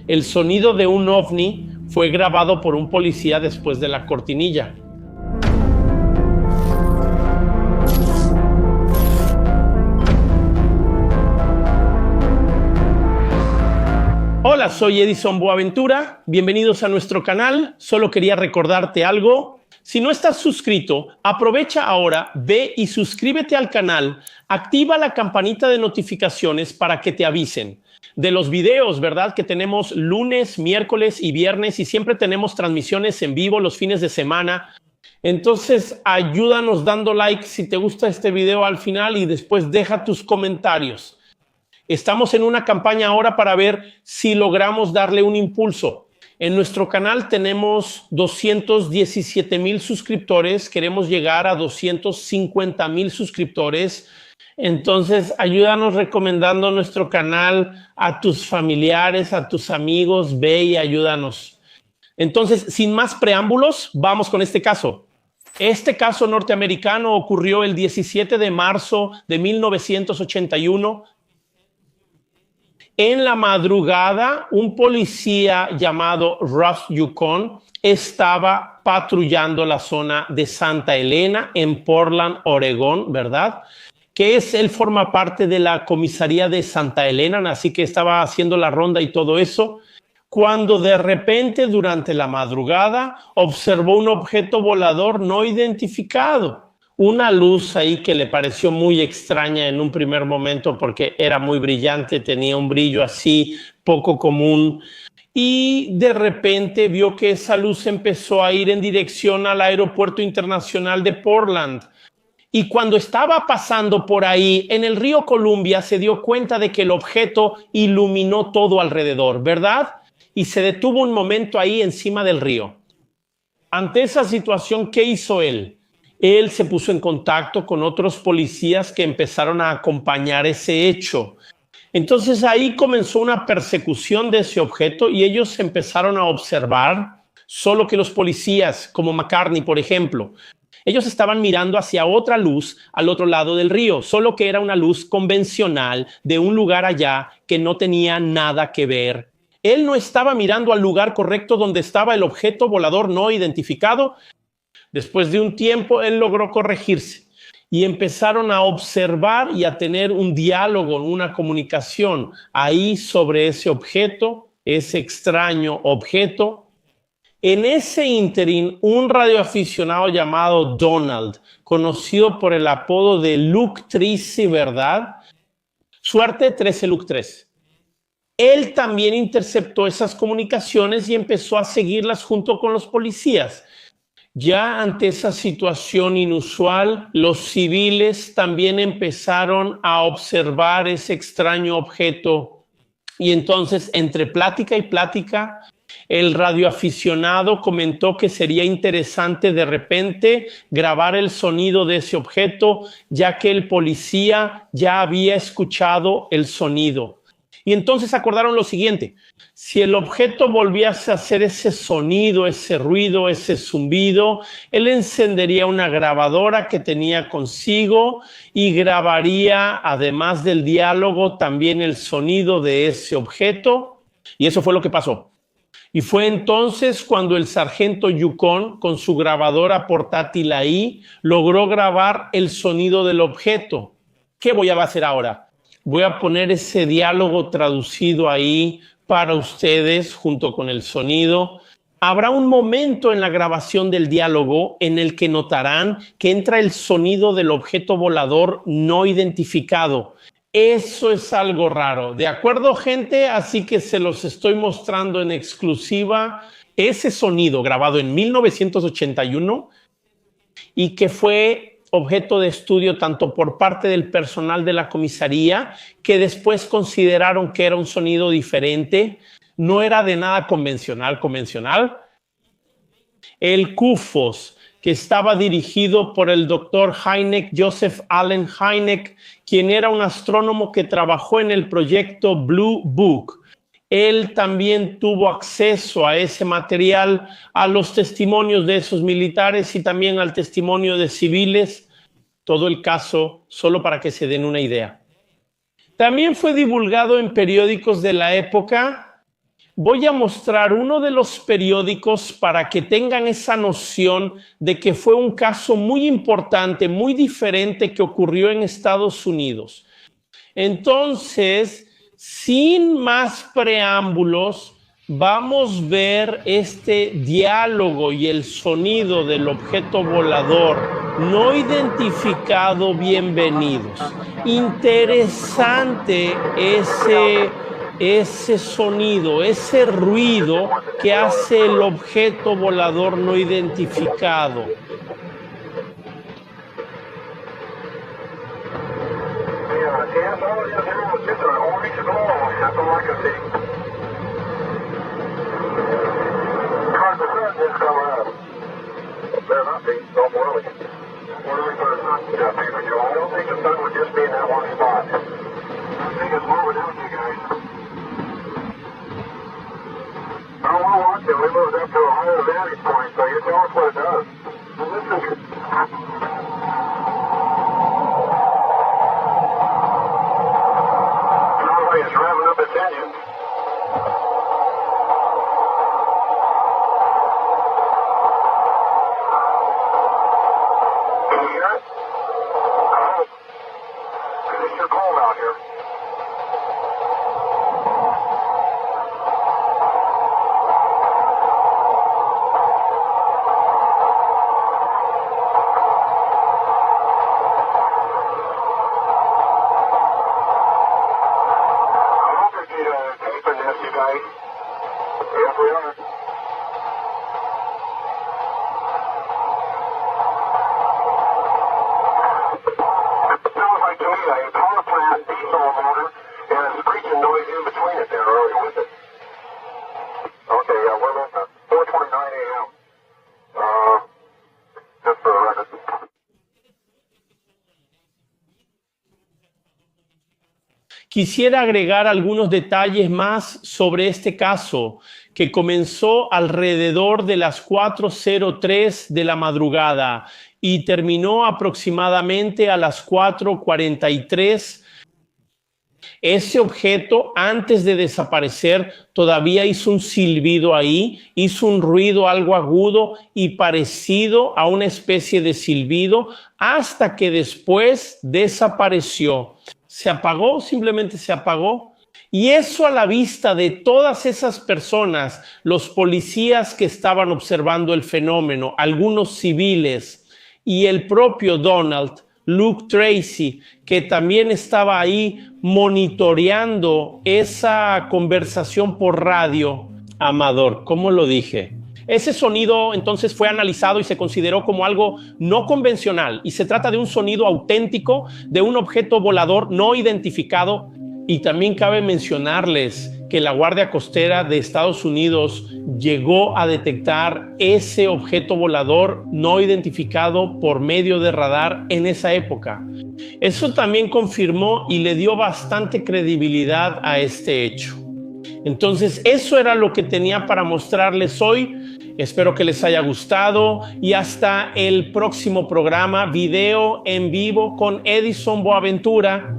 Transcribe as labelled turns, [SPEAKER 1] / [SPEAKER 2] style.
[SPEAKER 1] El sonido de un ovni fue grabado por un policía después de la cortinilla. Hola, soy Edison Boaventura, bienvenidos a nuestro canal. Solo quería recordarte algo. Si no estás suscrito, aprovecha ahora, ve y suscríbete al canal, activa la campanita de notificaciones para que te avisen de los videos, ¿verdad? Que tenemos lunes, miércoles y viernes y siempre tenemos transmisiones en vivo los fines de semana. Entonces, ayúdanos dando like si te gusta este video al final y después deja tus comentarios. Estamos en una campaña ahora para ver si logramos darle un impulso. En nuestro canal tenemos 217,000 suscriptores. Queremos llegar a 250,000 suscriptores. Entonces, ayúdanos recomendando nuestro canal a tus familiares, a tus amigos. Ve y ayúdanos. Entonces, sin más preámbulos, vamos con este caso. Este caso norteamericano ocurrió el 17 de marzo de 1981. En la madrugada, un policía llamado Russ Yukon estaba patrullando la zona de Santa Elena en Portland, Oregón, ¿verdad? Él forma parte de la comisaría de Santa Elena, así que estaba haciendo la ronda y todo eso, cuando de repente, durante la madrugada, observó un objeto volador no identificado. Una luz ahí que le pareció muy extraña en un primer momento porque era muy brillante, tenía un brillo así poco común. Y de repente vio que esa luz empezó a ir en dirección al Aeropuerto Internacional de Portland. Y cuando estaba pasando por ahí, en el río Columbia, se dio cuenta de que el objeto iluminó todo alrededor, ¿verdad? Y se detuvo un momento ahí encima del río. Ante esa situación, ¿qué hizo él? Él se puso en contacto con otros policías que empezaron a acompañar ese hecho. Entonces ahí comenzó una persecución de ese objeto y ellos empezaron a observar, solo que los policías, como McCartney, por ejemplo, ellos estaban mirando hacia otra luz al otro lado del río, solo que era una luz convencional de un lugar allá que no tenía nada que ver. Él no estaba mirando al lugar correcto donde estaba el objeto volador no identificado. Después de un tiempo, él logró corregirse y empezaron a observar y a tener un diálogo, una comunicación ahí sobre ese objeto, ese extraño objeto. En ese ínterin, un radioaficionado llamado Donald, conocido por el apodo de Luke 13, ¿verdad? Suerte 13 Luke 3. Él también interceptó esas comunicaciones y empezó a seguirlas junto con los policías. Ya ante esa situación inusual, los civiles también empezaron a observar ese extraño objeto. Y entonces, entre plática y plática, el radioaficionado comentó que sería interesante de repente grabar el sonido de ese objeto, ya que el policía ya había escuchado el sonido. Y entonces acordaron lo siguiente: si el objeto volviese a hacer ese sonido, ese ruido, ese zumbido, él encendería una grabadora que tenía consigo y grabaría, además del diálogo, también el sonido de ese objeto. Y eso fue lo que pasó. Y fue entonces cuando el sargento Yukon, con su grabadora portátil ahí, logró grabar el sonido del objeto. ¿Qué voy a hacer ahora? Voy a poner ese diálogo traducido ahí para ustedes junto con el sonido. Habrá un momento en la grabación del diálogo en el que notarán que entra el sonido del objeto volador no identificado. Eso es algo raro. ¿De acuerdo, gente? Así que se los estoy mostrando en exclusiva. Ese sonido grabado en 1981 y que fue objeto de estudio tanto por parte del personal de la comisaría, que después consideraron que era un sonido diferente, no era de nada convencional. El CUFOS, que estaba dirigido por el doctor Hynek, Joseph Allen Hynek, quien era un astrónomo que trabajó en el proyecto Blue Book. Él también tuvo acceso a ese material, a los testimonios de esos militares y también al testimonio de civiles. Todo el caso, solo para que se den una idea. También fue divulgado en periódicos de la época. voy a mostrar uno de los periódicos para que tengan esa noción de que fue un caso muy importante, muy diferente que ocurrió en Estados Unidos. Entonces, sin más preámbulos, vamos a ver este diálogo y el sonido del objeto volador no identificado. Bienvenidos. Interesante ese sonido, ese ruido que hace el objeto volador no identificado. Quisiera agregar algunos detalles más sobre este caso, que comenzó alrededor de las 4:03 de la madrugada y terminó aproximadamente a las 4:43. Ese objeto, antes de desaparecer, todavía hizo un silbido ahí, hizo un ruido algo agudo y parecido a una especie de silbido, hasta que después desapareció. Se apagó, simplemente se apagó. Y eso a la vista de todas esas personas, los policías que estaban observando el fenómeno, algunos civiles y el propio Donald, Luke Tracy, que también estaba ahí monitoreando esa conversación por radio. Amador, ¿cómo lo dije? Ese sonido entonces fue analizado y se consideró como algo no convencional, y se trata de un sonido auténtico de un objeto volador no identificado. Y también cabe mencionarles que la Guardia Costera de Estados Unidos llegó a detectar ese objeto volador no identificado por medio de radar en esa época. Eso también confirmó y le dio bastante credibilidad a este hecho. Entonces, eso era lo que tenía para mostrarles hoy. Espero que les haya gustado y hasta el próximo programa, video en vivo con Edison Boaventura.